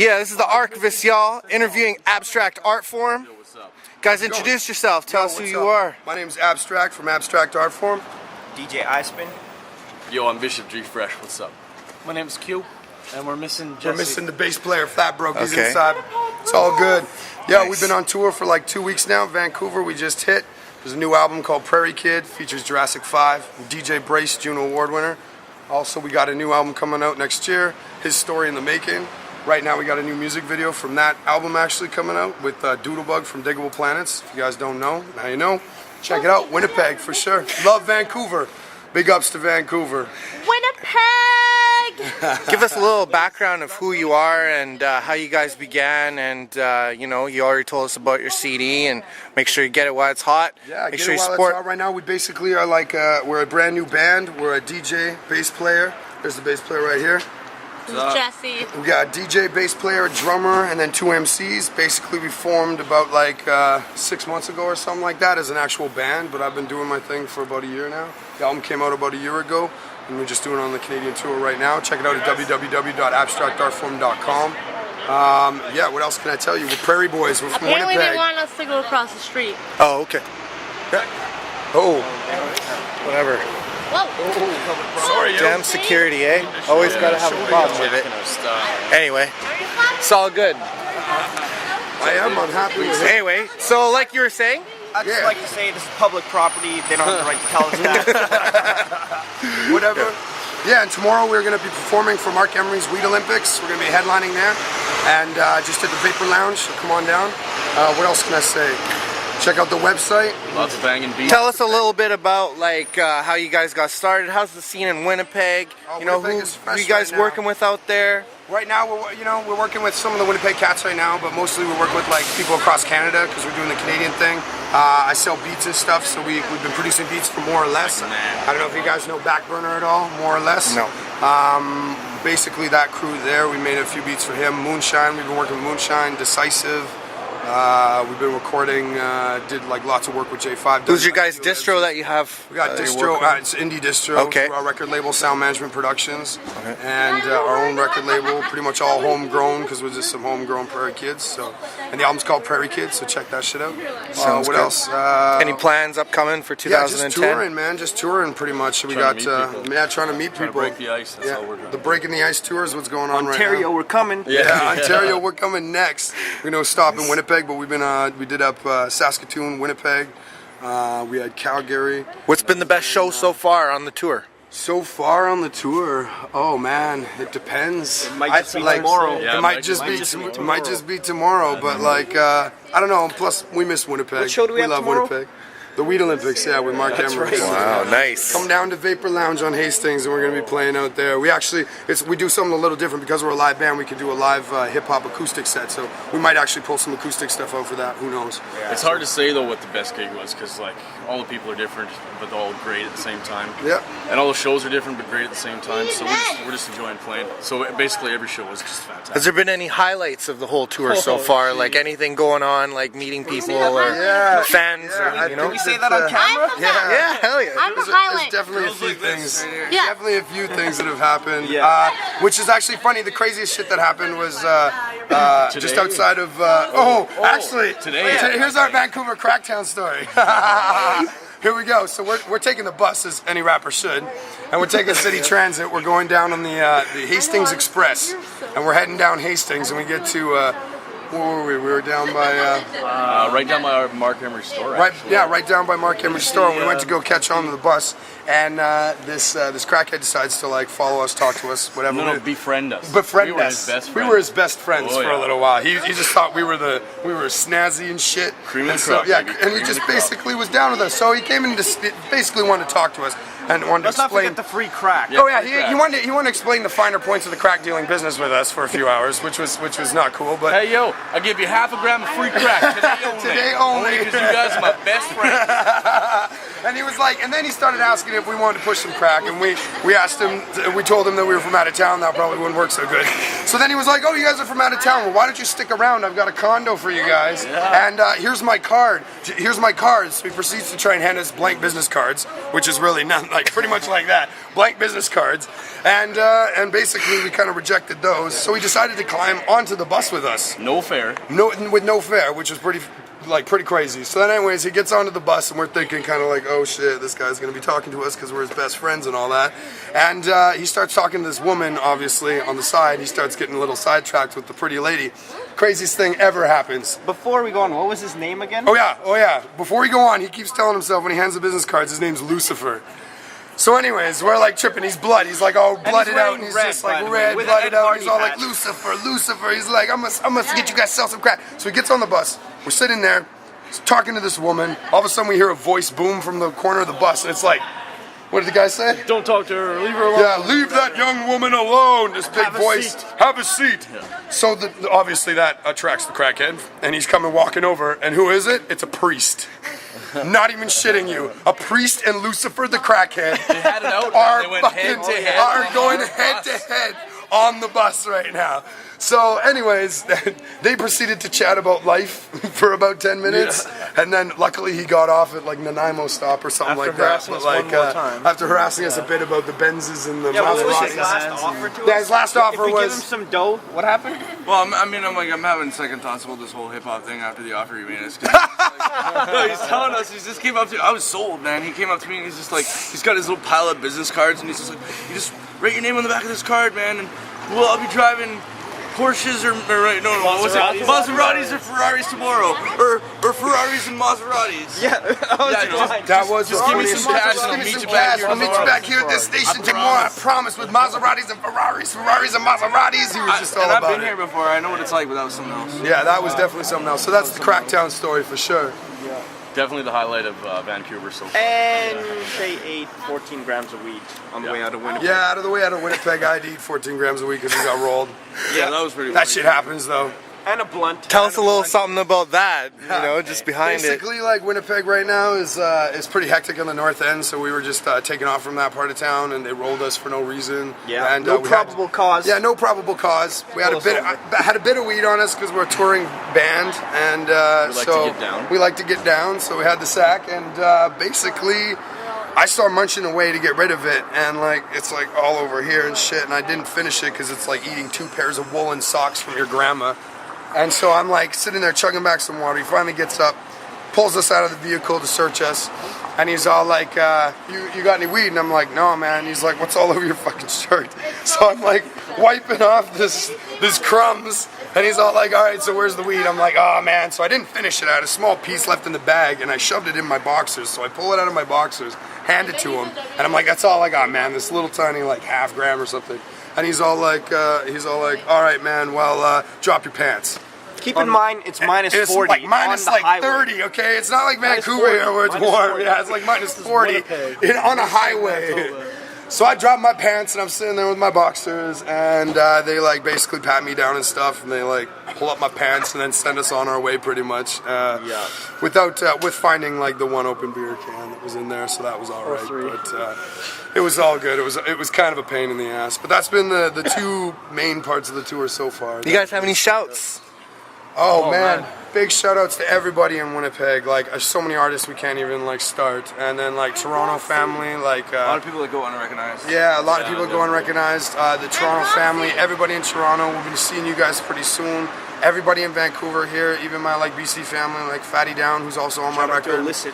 Yeah, this is the Archivest, y'all, interviewing Abstract Artform. Yo, what's up? Guys, introduce yourself. Tell us who you are. My name's Abstract from Abstract Artform. DJ Iceman. Yo, I'm Bishop G Fresh. What's up? My name's Q, and we're missing Jesse. We're missing the bass player, Fat Broke. He's Okay. inside. It's all good. Yeah, Nice. we've been on tour for like 2 weeks now. Vancouver, we just hit. There's a new album called Prairie Kid, features JURRASIC 5, DJ Brace, Juno Award winner. Also, we got a new album coming out next year, His Story in the Making. Right now, we got a new music video from that album actually coming out with Doodlebug From Digable Planets. If you guys don't know, now you know. Check it out, Winnipeg for sure. Love Vancouver. Big ups to Vancouver. Winnipeg! Give us a little background of who you are and how you guys began, and you know, you already told us about your CD, and make sure you get it while it's hot. Yeah, make get sure it you while support. it's out. Right now, we basically are like, we're a brand new band. We're a DJ, bass player. There's the bass player right here. Jesse. We got a DJ, bass player, a drummer, and then 2 MCs. Basically, we formed about like 6 months ago or something like that as an actual band, but I've been doing my thing for about a year now. The album came out about a year ago, and we're just doing it on the Canadian tour right now. Check it out at www.abstractartform.com. Yeah, what else can I tell you? We're Prairie Boys. We're from Apparently Winnipeg. they want us to go across the street. Oh, okay. Yeah. Oh. Whatever. Whoa! Sorry, yo. Damn security, eh? Always gotta have a problem with it. Anyway, it's all good. I am unhappy with it. Anyway, so like you were saying, I'd just Yeah. like to say this is public property. They don't have the right to tell us that. Whatever. Yeah, and tomorrow we're going to be performing for Mark Emery's Weed Olympics. We're going to be headlining there. And just at the Vapor Lounge, so come on down. What else can I say? Check out the website. Lots of banging beats. tell us a little bit about like how you guys got started. How's the scene in Winnipeg? You know, Winnipeg who is fresh you guys right now. working with out there? Right now, we're working with some of the Winnipeg cats right now, but mostly we work with like people across Canada because we're doing the Canadian thing. I sell beats and stuff, so we've been producing beats for More or Less. I don't know if you guys know Backburner at all, More or Less. No. Basically that crew there, we made a few beats for him. Moonshine, we've been working with Moonshine, Decisive. We've been recording, did like lots of work with J5. Who's your guys' distro that you have? We got you're distro, working on? it's indie distro, Okay. through our record label, Sound Management Productions, and our own record label, pretty much all homegrown because we're just some homegrown Prairie Kids. So, and the album's called Prairie Kids, so check that shit out. Sounds what good. else? Any plans upcoming for Yeah, just 2010? touring, man, just touring pretty much. We Trying got, to meet people. yeah, trying to meet Trying to people. break the ice, that's all we're doing. The Breaking the Ice tour is what's going on Ontario, right now. we're coming. Yeah, Ontario, we're coming next. We don't stop in Winnipeg, but we did up Saskatoon, Winnipeg. We had Calgary. What's been the best show so far on the tour? So far on the tour, oh man, it depends. It might just be tomorrow. Yeah, It might just be tomorrow, but like I don't know. Plus, we miss Winnipeg. What show do we have love tomorrow? Winnipeg. The Weed Olympics, yeah, with Mark Emery. right. Wow, nice. Come down to Vapor Lounge on Hastings, and we're gonna be playing out there. We actually, we do something a little different because we're a live band. We can do a live hip hop acoustic set, so we might actually pull some acoustic stuff out for that. Who knows? It's hard to say though what the best gig was because like all the people are different, but all great at the same time. Yeah. And all the shows are different, but great at the same time. So we're just enjoying playing. So basically every show was just fantastic. Has there been any highlights of the whole tour so far? Like anything going on, like meeting people or Yeah. fans, Yeah, or you know? Can we say that on camera? Yeah, hell yeah. I'm the There's highlight. definitely a few things. Yeah. Definitely a few things that have happened. Yeah. Which is actually funny. The craziest shit that happened was just Today? outside of. Actually, today. Here's our Vancouver Cracktown story. Here we go. So we're taking the bus as any rapper should, and we're taking city transit. We're going down on the Hastings Express, and we're heading down Hastings, and we get to. Where were we? We were down by. right down by our Mark Emery store. Right, actually. yeah, right down by Mark Emery's store. We went to go catch on to the bus, and this crackhead decides to like follow us, talk to us, whatever. No, befriend us. Befriend we were us. His best We friends. were his best friends Oh, for a yeah. little while. He just thought we were snazzy and shit. Cream of and the crop, yeah, baby. and he Cream of just the crop. basically was down with us. So he came in to basically wanted to talk to us and wanted Let's to not explain. forget the free crack. Oh yeah, free crack. he wanted to explain the finer points of the crack dealing business with us for a few hours, which was not cool. But Hey yo, I'll give you half a gram of free crack today only. Today only. because you guys are my best friends. And he was like, and then he started asking if we wanted to push some crack, and we asked him, we told him that we were from out of town. That probably wouldn't work so good. So then he was like, oh, you guys are from out of town. Well, why don't you stick around? I've got a condo for you guys, and here's my card. Here's my cards. So he proceeds to try and hand us blank business cards, which is really not like pretty much like that, blank business cards, and basically we kind of rejected those. So he decided to climb onto the bus with us. No fare. With no fare, which was pretty crazy. So then anyways, he gets onto the bus and we're thinking kind of like, oh shit, this guy's gonna be talking to us because we're his best friends and all that. And he starts talking to this woman, obviously, on the side. He starts getting a little sidetracked with the pretty lady. Craziest thing ever happens. Before we go on, what was his name again? Oh yeah. Before we go on, he keeps telling himself when he hands the business cards, his name's Lucifer. So anyways, we're like tripping, he's blood, he's like all blooded out, and he's just like red, blooded out, he's all like, Lucifer, He's like, I'm gonna get you guys sell some crack. So he gets on the bus, we're sitting there, he's talking to this woman, all of a sudden we hear a voice boom from the corner of the bus, and it's like, what did the guy say? Don't talk to her, leave her alone. Yeah, leave that young woman alone, this big voice. Have a seat. Yeah. So obviously that attracts the crackhead, and he's coming walking over, and who is it? It's a priest. Not even shitting you. A priest and Lucifer the crackhead they had it out, are, they went head to head are going head to head on the bus right now. So anyways, they proceeded to chat about life for about 10 minutes, and then luckily he got off at like Nanaimo stop or something like that. But like after harassing us a bit about the Benzes and the What was Maseratis. his last offer to us? Yeah, his last offer if we was. give him some dough, what happened? Well, I'm having second thoughts about this whole hip hop thing after the offer he made us. No, he's telling us, he just came up to me. I was sold, man. He came up to me and he's just like, he's got his little pile of business cards and he's just like, you just write your name on the back of this card, man, and I'll be driving Porsches or Maseratis or Ferraris tomorrow, or Ferraris and Maseratis. Yeah, That was just give me some cash and I'll meet you back here. We'll meet you back here at this station tomorrow. I promise, with Maseratis and Ferraris and Maseratis. He was just all about it. I've been here before. I know what it's like, but that was something else. Yeah, that was definitely something else. So that's the Cracktown story for sure. Definitely the highlight of Vancouver so far. And they ate 14 grams of weed on the way out of Winnipeg. Yeah, out of the way out of Winnipeg, I'd eat 14 grams a week because we got rolled. Yeah, that was pretty. That shit happens though. And a blunt. Tell us a little something about that, you know, just behind Basically, like Winnipeg right now is pretty hectic on the north end, so we were just taking off from that part of town, and they rolled us for no reason. Yeah, and, no probable cause. Yeah, no probable cause. We had a bit of weed on us because we're a touring band, and we like to get down. So we had the sack, and basically, I started munching away to get rid of it, and like it's like all over here and shit, and I didn't finish it because it's like eating 2 pairs of woolen socks from your grandma. And so I'm like sitting there chugging back some water. He finally gets up, pulls us out of the vehicle to search us, and he's all like, you got any weed? And I'm like, no, man. And he's like, what's all over your fucking shirt? So I'm like wiping off this crumbs, and he's all like, all right, so where's the weed? I'm like, oh man. So I didn't finish it. I had a small piece left in the bag, and I shoved it in my boxers. So I pull it out of my boxers, hand it to him, and I'm like, that's all I got, man. This little tiny like half gram or something. And he's all like, all right, man, well, drop your pants. Keep in mind, it's minus 40. It's like minus on the like highway. 30, okay? It's not like Vancouver here where it's warm. Yeah, it's like minus 40 on a highway. So I drop my pants and I'm sitting there with my boxers, and they like basically pat me down and stuff, and they like pull up my pants and then send us on our way pretty much. With finding like the one open beer can that was in there, so that was all right. But it was all good. It was kind of a pain in the ass. But that's been the 2 main parts of the tour so far. You guys have any shouts? Oh man, big shout outs to everybody in Winnipeg. Like, there's so many artists we can't even like start. And then like Toronto family, like a lot of people that go unrecognized. Yeah, a lot of people go unrecognized. The Toronto family, everybody in Toronto. We'll be seeing you guys pretty soon. Everybody in Vancouver here, even my like BC family, like Fatty Down, who's also on my record. Illicit.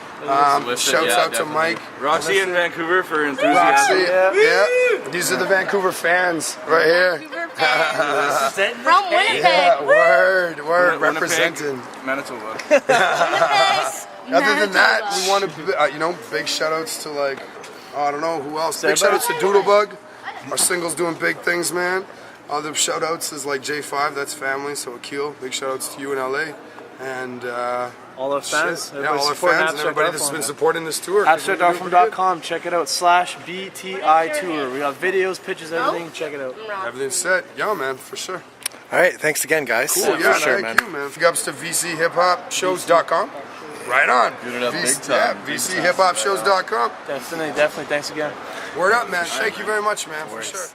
Shouts out to Mike. Roxy in Vancouver for enthusiasm. Yeah. These are the Vancouver fans right here. From Winnipeg. Yeah, word, representing. Manitoba. Other than that, we want to, big shout outs to like, I don't know who else. Big shout outs to Doodlebug. Our single's doing big things, man. Other shout outs is like J5, that's family, so Akil. Big shout outs to you in LA. And all our fans. Yeah, all our fans and everybody that's been supporting this tour. Artform.com, check it out, /BTI tour. We got videos, pictures, everything, check it out. Everything's set. Yeah, man, for sure. All right, thanks again, guys. Cool, yeah, for sure, thank you, man. Big ups to VCHipHopShows.com. Right on. Get it up big time. Yeah, VCHipHopShows.com. Definitely, thanks again. Word up, man. Thank you very much, man, for sure.